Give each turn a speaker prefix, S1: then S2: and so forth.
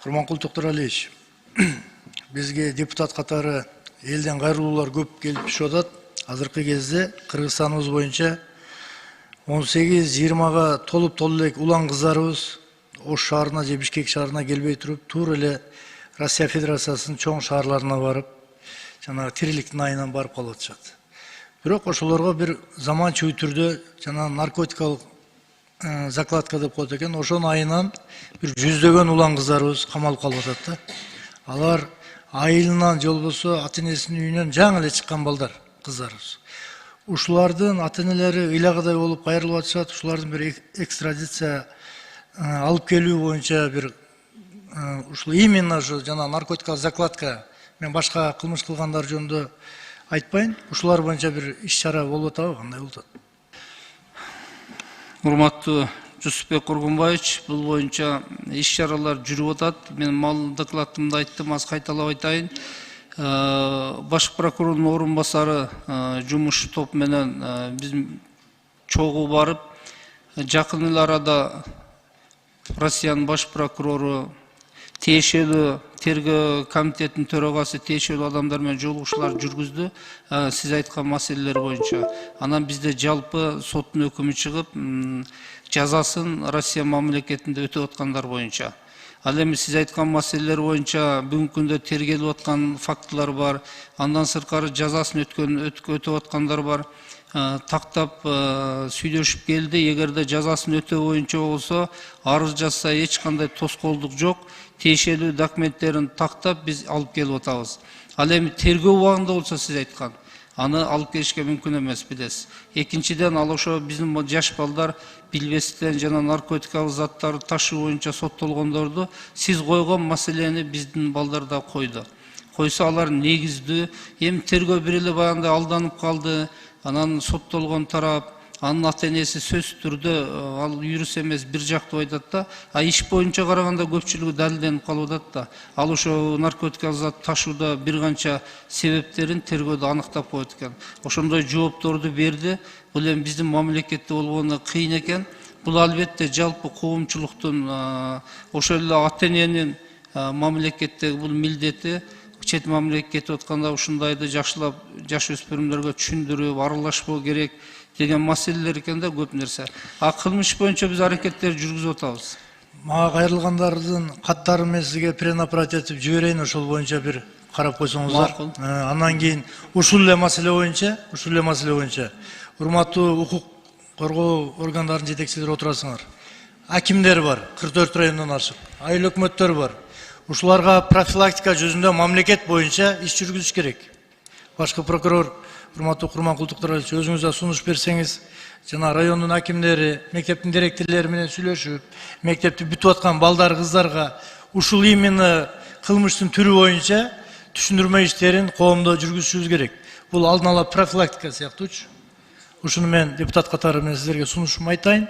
S1: Курманкул Токтуралиевич, бизге депутат катары элден кайрылуулар көп келип түшүп атат. Азыркы кезде Кыргызстаныбыз боюнча 18-20га толуп элек улан кыздарыбыз Ош шаарына же Бишкек шаарына келбей туруп, туура эле Россия Федерациясынын чоң шаарларына барып, жанагы тириликтин айынан барып калып атышат. Бирок ошолорго бир заманча түрдө жана наркотикалык закладка деп коет экен. Ошонун айынан бир жүздөгөн улан кыздарыбыз камалып калып атат да. Алар айылынан же болбосо ата энесинин үйүнөн жаңы эле чыккан балдар, кыздарыбыз. Ушулардын ата энелери ыйлагыдай болуп кайрылып атышат. Ушулардын бир экстрадиция алып келүү боюнча бир ушул именно ошо жана наркотикалык закладка, мен башка кылмыш кылгандар жөнүндө айтпайын. Ушулар боюнча бир иш-чара болуп атабы, кандай болуп атат?
S2: Урматтуу Жусупбек Кургунбаевич, бул боюнча иш-чаралар жүрүп атат. Мен мал докладымда айттым, аз кайталап айтайын. Баш прокурордун орун басары жумуш топ менен биз чогуу барып, жакын эле арада Россиянын баш прокурору, тиешелүү тергөө комитетинин төрагасы тиешелүү адамдар менен жолугушуулар жүргүздү. Сиз айткан маселелер боюнча. Анан бизде жалпы соттун өкүмү чыгып, жазасын Россия мамлекетинде өтөп аткандар боюнча. Ал эми сиз айткан маселелер боюнча бүгүнкү күндө тергелип аткан фактылар бар. Андан сырткары жазасын өтөп аткандар бар. Тактап сүйлөшүп келди. Эгерде жазасын өтөө боюнча болсо, арыз жазса эч кандай тоскоолдук жок. Тиешелүү документтерин тактап биз алып келип атабыз. Ал эми тергөө убагында болсо сиз айткан, аны алып келишке мүмкүн эмес, билесиз. Экинчиден, ал ошо биздин жаш балдар билбестен жана наркотикалык заттарды ташуу боюнча соттолгондорду сиз койгон маселени биздин балдар да койду. Койсо алар негиздүү, эми тергөө бир эле баягындай алданып калды. Анан соттолгон тарап, анын ата энеси сөзсүз түрдө ал юрис эмес, бир жактуу айтат да, иш боюнча караганда көпчүлүгү далилденип калып атат да. Ал ошо наркотикалык зат ташууда бир канча себептерин тергөөдө аныктап коет экен. Ошондой жоопторду берди. Бул эми биздин мамлекетте болгону кыйын экен. Бул албетте жалпы коомчулуктун, ошол эле ата эненин мамлекеттеги бул милдети. Чет мамлекетте өткөндө ушундайды жакшылап жаш өспүрүмдөргө түшүндүрүп, аралашпоо керек деген маселелер экен да, көп нерсе. Кылмыш боюнча биз аракеттер жүргүзүп атабыз.
S1: Мага кайрылгандардын каттарын мен сизге пренапрат этип жиберейин, ошол боюнча бир карап койсоңуздар. Андан кийин ушул эле маселе боюнча урматтуу укук коргоо органдарынын жетекчилери отурасыңар. Акимдер бар, 44 райондон ашык, айыл өкмөттөр бар. Ушуларга профилактика жүзүндө мамлекет боюнча иш жүргүзүш керек. Башкы прокурор урматтуу Курманкул Токтуралиевич, өзүңүз да сунуш берсеңиз, жана райондун акимдери, мектептин директорлору менен сүйлөшүп, мектепти бүтүп аткан балдар, кыздарга ушул именно кылмыштын түрү боюнча түшүндүрмө иштерин коомдо жүргүзүшүбүз керек. Бул алдын ала профилактика сыяктуучу. Ушуну мен депутат катары менен сиздерге сунушумду айтайын.